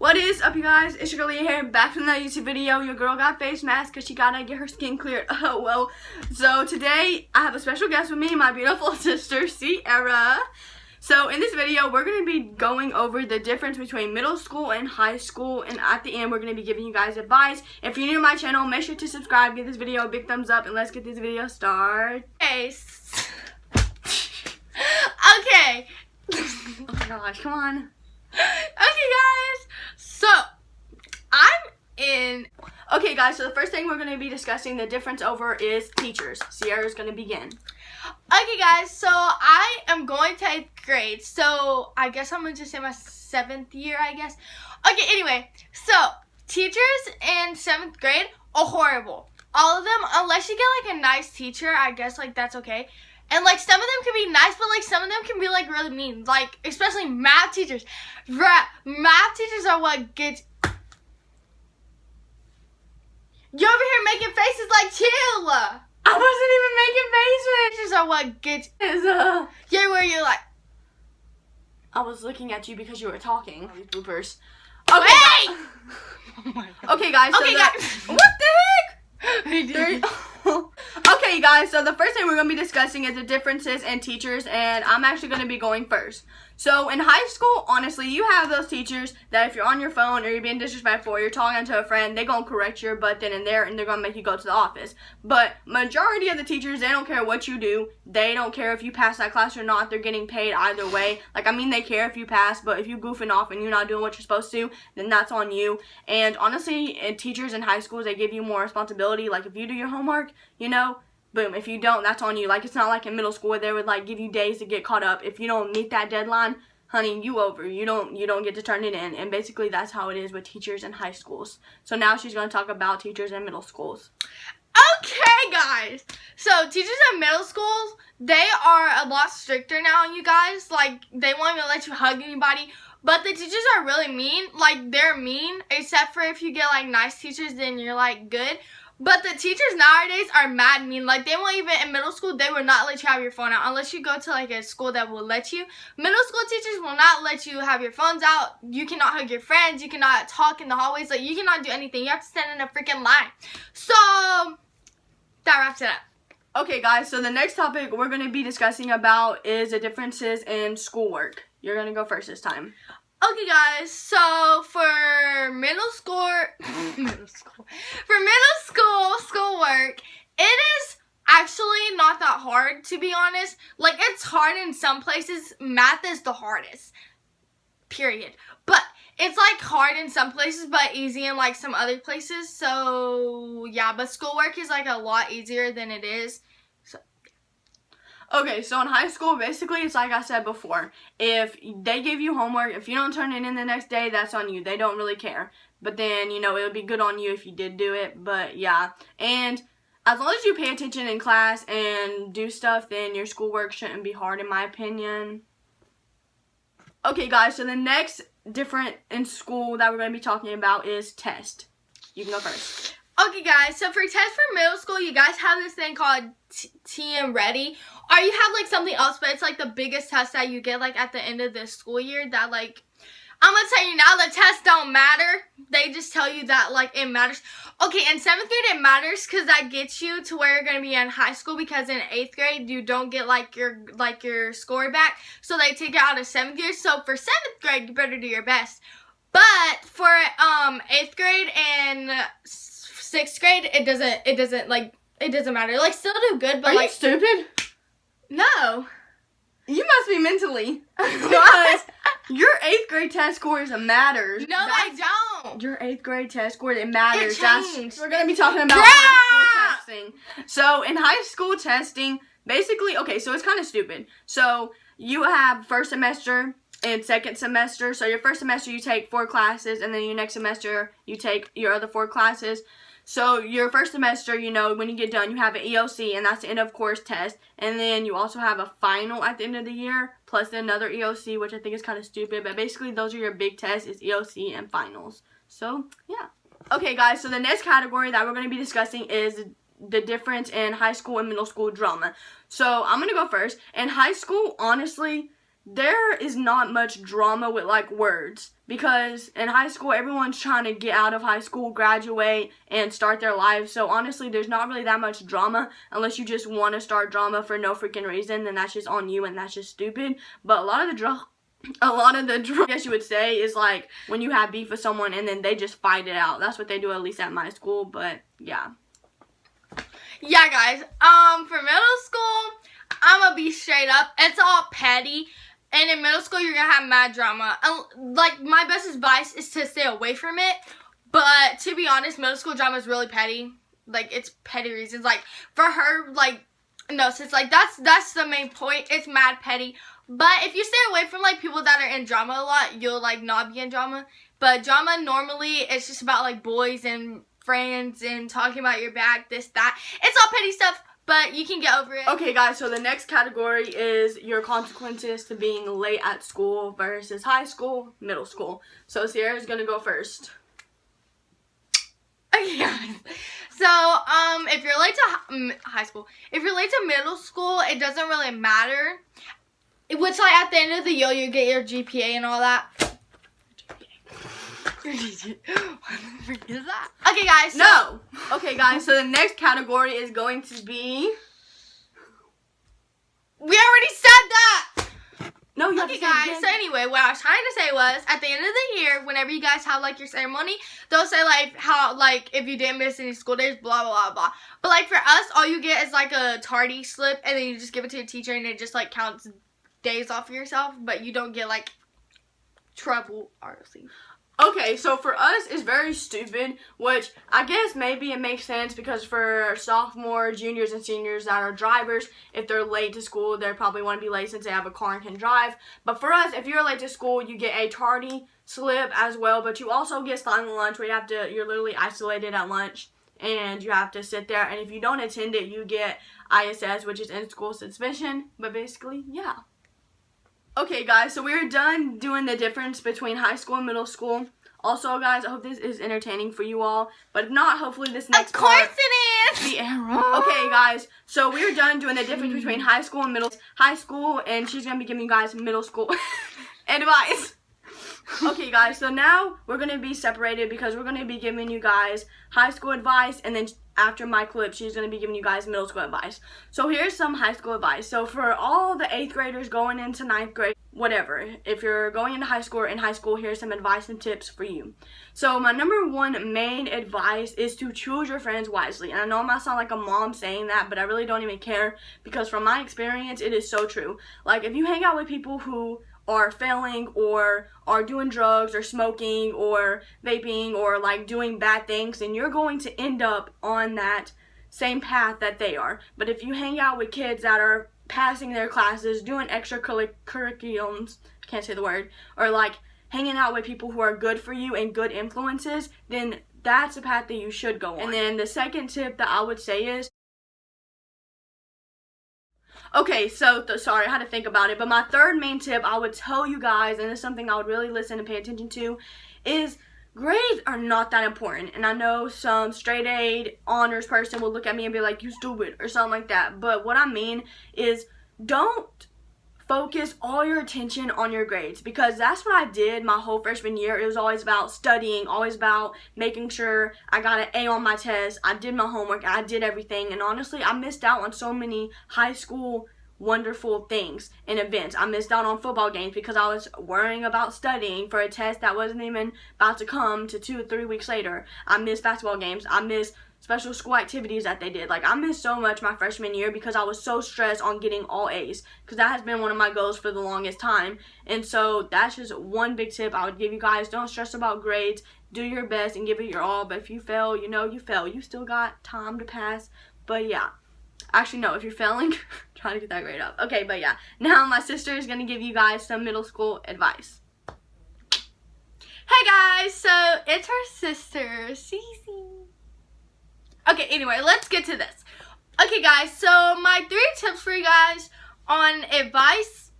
What is up, you guys? It's your girl Leah here, back from that YouTube video. Your girl got face mask because she gotta get her skin cleared. Oh, well. So today, I have a special guest with me, my beautiful sister, Sierra. So in this video, we're going to be going over the difference between middle school and high school. And at the end, we're going to be giving you guys advice. If you're new to my channel, make sure to subscribe, give this video a big thumbs up, and let's get this video started. Okay. Okay. Oh my gosh, come on. Okay, guys. So, Okay, guys, so the first thing we're going to be discussing the difference over is teachers. Sierra's going to begin. Okay, guys, so I am going to 8th grade. So, I guess I'm going to just say my 7th year, I guess. Okay, anyway. So, teachers in 7th grade are horrible. All of them, unless you get, like, a nice teacher, I guess, like, that's okay. And, like, some of them can be nice, but, like, some of them can be, like, really mean. Like, especially math teachers. Math teachers are what gets... You're over here making faces like, chill. I wasn't even making faces. Teachers are what gets... Yeah, where you're like... I was looking at you because you were talking. These bloopers. Okay. Hey! Oh my God. Okay, guys. So Okay, guys. What the heck? Okay, guys, so the first thing we're going to be discussing is the differences in teachers, and I'm actually going to be going first. So, in high school, honestly, you have those teachers that if you're on your phone or you're being disrespectful or you're talking to a friend, they're going to correct your butt then and there, and they're going to make you go to the office. But majority of the teachers, they don't care what you do. They don't care if you pass that class or not. They're getting paid either way. Like, I mean, they care if you pass, but if you're goofing off and you're not doing what you're supposed to, then that's on you. And honestly, teachers in high schools, they give you more responsibility. Like, if you do your homework, you know, boom, if you don't, that's on you. Like, it's not like in middle school where they would, like, give you days to get caught up. If you don't meet that deadline, honey, you over. You don't get to turn it in. And basically, that's how it is with teachers in high schools. So now she's going to talk about teachers in middle schools. Okay, guys. So, teachers in middle schools, they are a lot stricter now, you guys. Like, they won't even let you hug anybody. But the teachers are really mean. Like, they're mean. Except for if you get, like, nice teachers, then you're, like, good. But the teachers nowadays are mad mean. Like, they won't even, in middle school, they will not let you have your phone out unless you go to, like, a school that will let you. Middle school teachers will not let you have your phones out. You cannot hug your friends. You cannot talk in the hallways. Like, you cannot do anything. You have to stand in a freaking line. So, that wraps it up. Okay, guys, so the next topic we're going to be discussing about is the differences in schoolwork. You're going to go first this time. Okay, guys, so for middle school schoolwork, it is actually not that hard, to be honest. Like, it's hard in some places. Math is the hardest, period. But it's, like, hard in some places, but easy in, like, some other places. So, yeah, but schoolwork is, like, a lot easier than it is. Okay, so in high school, basically, it's like I said before. If they give you homework, if you don't turn it in the next day, that's on you. They don't really care. But then, you know, it would be good on you if you did do it. But, yeah. And as long as you pay attention in class and do stuff, then your schoolwork shouldn't be hard, in my opinion. Okay, guys, so the next difference in school that we're going to be talking about is test. You can go first. Okay, guys, so for tests for middle school, you guys have this thing called TM Ready. Or you have, like, something else, but it's, like, the biggest test that you get, like, at the end of the school year that, like, I'm going to tell you now, the tests don't matter. They just tell you that, like, it matters. Okay, in 7th grade, it matters because that gets you to where you're going to be in high school because in 8th grade, you don't get, like, your score back. So they take it out of 7th grade. So for 7th grade, you better do your best. But for 8th grade and 6th grade, it doesn't matter. Like, still do good, but, Are like... you stupid? No. You must be mentally. Because your 8th grade test scores matters. No, they don't. Your 8th grade test score, it matters. It changed. We're going to be talking about high school testing. So, in high school testing, basically, okay, so it's kind of stupid. So, you have first semester and second semester. So, your first semester, you take 4 classes, and then your next semester, you take your other 4 classes. So, your first semester, you know, when you get done, you have an EOC, and that's the end of course test. And then you also have a final at the end of the year, plus another EOC, which I think is kind of stupid. But basically, those are your big tests, is EOC and finals. So, yeah. Okay, guys, so the next category that we're going to be discussing is the difference in high school and middle school drama. So, I'm going to go first. In high school, honestly, there is not much drama with like words, because in high school everyone's trying to get out of high school, graduate, and start their lives. So honestly, there's not really that much drama unless you just want to start drama for no freaking reason. Then that's just on you, and that's just stupid. But a lot of the drama, I guess you would say, is like when you have beef with someone and then they just fight it out. That's what they do, at least at my school. But yeah. Yeah, guys. For middle school, I'm gonna be straight up. It's all petty. And in middle school, you're going to have mad drama. Like, my best advice is to stay away from it. But, to be honest, middle school drama is really petty. Like, it's petty reasons. Like, for her, like, no, so it's like, that's the main point. It's mad petty. But if you stay away from, like, people that are in drama a lot, you'll, like, not be in drama. But drama, normally, it's just about, like, boys and friends and talking about your back, this, that. It's all petty stuff. But you can get over it. Okay, guys, so the next category is your consequences to being late at school versus high school, middle school. So Sierra's going to go first. Okay, guys. So, if you're late to high school, if you're late to middle school, it doesn't really matter. Which, like, at the end of the year, you get your GPA and all that. What the freak is that? Okay, guys. So no. Okay, guys. So the next category is going to be. We already said that. No, you have okay, to say it guys. again. So anyway, what I was trying to say was, at the end of the year, whenever you guys have like your ceremony, they'll say like how like if you didn't miss any school days, blah blah blah blah. But like for us, all you get is like a tardy slip, and then you just give it to your teacher, and it just like counts days off of yourself, but you don't get like trouble, honestly. Okay, so for us, it's very stupid, which I guess maybe it makes sense because for sophomore, juniors, and seniors that are drivers, if they're late to school, they probably want to be late since they have a car and can drive. But for us, if you're late to school, you get a tardy slip as well, but you also get silent lunch where you're literally isolated at lunch, and you have to sit there, and if you don't attend it, you get ISS, which is in-school suspension, but basically, yeah. Okay, guys, so we're done doing the difference between high school and middle school. Also, guys, I hope this is entertaining for you all. But if not, hopefully this next part... Of course part, it is! The arrow. Okay, guys, so we're done doing the difference between high school and high school, and she's going to be giving you guys middle school advice. Okay, guys, so now we're going to be separated because we're going to be giving you guys high school advice, and then after my clip, she's going to be giving you guys middle school advice. So here's some high school advice. So for all the 8th graders going into 9th grade, whatever, if you're going into high school or in high school, here's some advice and tips for you. So my number one main advice is to choose your friends wisely. And I know I might sound like a mom saying that, but I really don't even care because from my experience, it is so true. Like if you hang out with people who are failing or are doing drugs or smoking or vaping or like doing bad things, then you're going to end up on that same path that they are. But if you hang out with kids that are passing their classes, doing extracurriculums, can't say the word, or like hanging out with people who are good for you and good influences, then that's a path that you should go on. And then the second tip that I would say is, okay, so sorry, I had to think about it, but my third main tip I would tell you guys, and it's something I would really listen and pay attention to, is grades are not that important. And I know some straight A honors person will look at me and be like, you stupid, or something like that. But what I mean is don't focus all your attention on your grades, because that's what I did my whole freshman year. It was always about studying, always about making sure I got an A on my test. I did my homework, I did everything, and honestly, I missed out on so many high school wonderful things and events. I missed out on football games because I was worrying about studying for a test that wasn't even about to come to 2 or 3 weeks later. I missed basketball games. I missed special school activities that they did. Like, I missed so much my freshman year because I was so stressed on getting all A's, because that has been one of my goals for the longest time. And so that's just one big tip I would give you guys. Don't stress about grades. Do your best and give it your all. But if you fail, you know you fail. You still got time to pass. But yeah. Actually, no, if you're failing, try to get that grade up. Okay, but yeah. Now my sister is going to give you guys some middle school advice. Hey guys, so it's her sister, Cece. Okay, anyway, let's get to this. Okay guys, so my 3 tips for you guys on advice.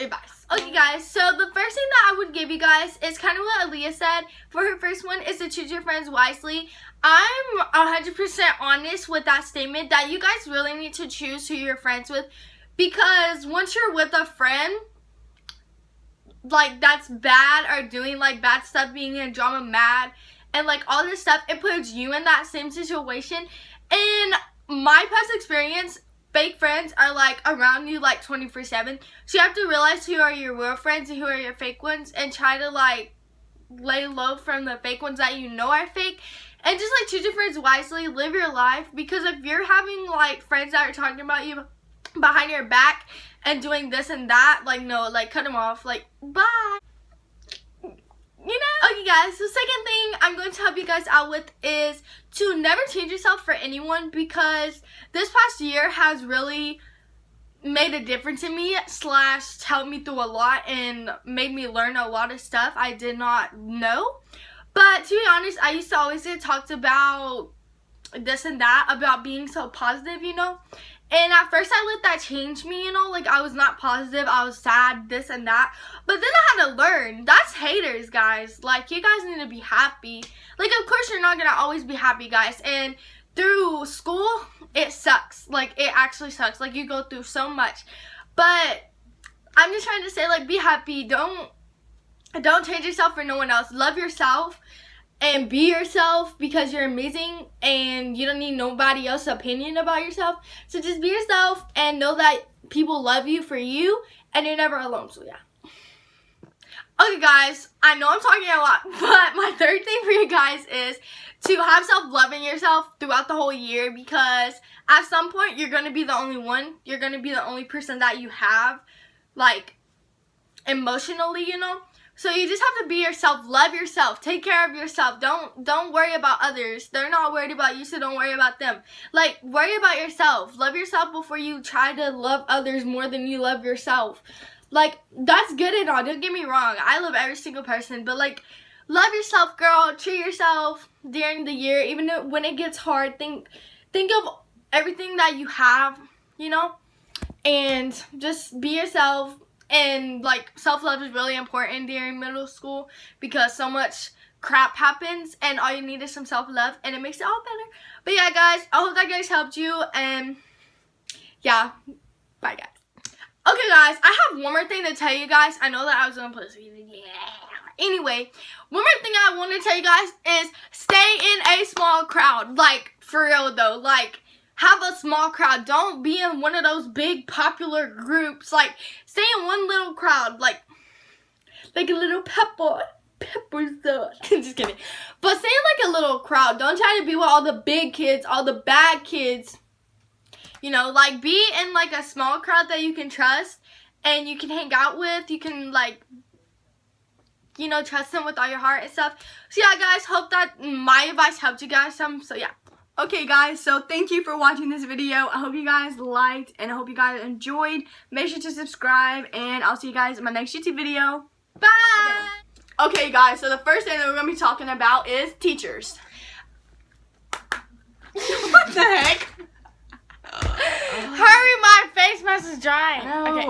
Okay guys, so the first thing that I would give you guys is kind of what Aaliyah said. For her first one is to choose your friends wisely. I'm 100% honest with that statement that you guys really need to choose who you're friends with, because once you're with a friend, like that's bad or doing like bad stuff, being in drama, mad, and like all this stuff, it puts you in that same situation. In my past experience, fake friends are like around you like 24/7. So you have to realize who are your real friends and who are your fake ones, and try to like lay low from the fake ones that you know are fake. And just like choose your friends wisely, live your life, because if you're having like friends that are talking about you behind your back and doing this and that, like no, like cut them off, like bye. You know? Okay guys, the second thing I'm going to help you guys out with is to never change yourself for anyone, because this past year has really made a difference in me / helped me through a lot and made me learn a lot of stuff I did not know. But to be honest, I used to always get talked about this and that, about being so positive, you know. And at first I let that change me, you know, like I was not positive, I was sad, this and that. But then I had to learn, that's haters, guys. Like, you guys need to be happy. Like, of course you're not gonna always be happy, guys. And through school, it sucks. Like, it actually sucks. Like, you go through so much. But I'm just trying to say, like, be happy. Don't change yourself for no one else. Love yourself and be yourself, because you're amazing and you don't need nobody else's opinion about yourself. So just be yourself and know that people love you for you and you're never alone. So yeah. Okay guys, I know I'm talking a lot, but my third thing for you guys is to have self-love in yourself throughout the whole year, because at some point you're going to be the only one. You're going to be the only person that you have, like, emotionally, you know. So you just have to be yourself, love yourself, take care of yourself. Don't worry about others. They're not worried about you, so don't worry about them. Like, worry about yourself. Love yourself before you try to love others more than you love yourself. Like, that's good and all, don't get me wrong. I love every single person, but like, love yourself, girl. Treat yourself during the year, even when it gets hard. Think of everything that you have, you know, and just be yourself. And like, self-love is really important during middle school, because so much crap happens and all you need is some self-love and it makes it all better. But yeah guys, I hope that guys helped you, and yeah, bye guys. Okay guys, I have one more thing to tell you guys. I know that I was gonna put this video, anyway, one more thing I want to tell you guys is stay in a small crowd. Like, for real though, like, have a small crowd. Don't be in one of those big popular groups. Like, stay in one little crowd, like a little pepper stuff. Just kidding. But stay in like a little crowd. Don't try to be with all the big kids, all the bad kids. You know, like, be in like a small crowd that you can trust and you can hang out with. You can, like, you know, trust them with all your heart and stuff. So yeah guys, hope that my advice helped you guys some. So yeah. Okay guys, so thank you for watching this video. I hope you guys liked and I hope you guys enjoyed. Make sure to subscribe and I'll see you guys in my next YouTube video. Bye! Okay guys, so the first thing that we're going to be talking about is teachers. What the heck? Hurry, my face mask is drying. No. Okay.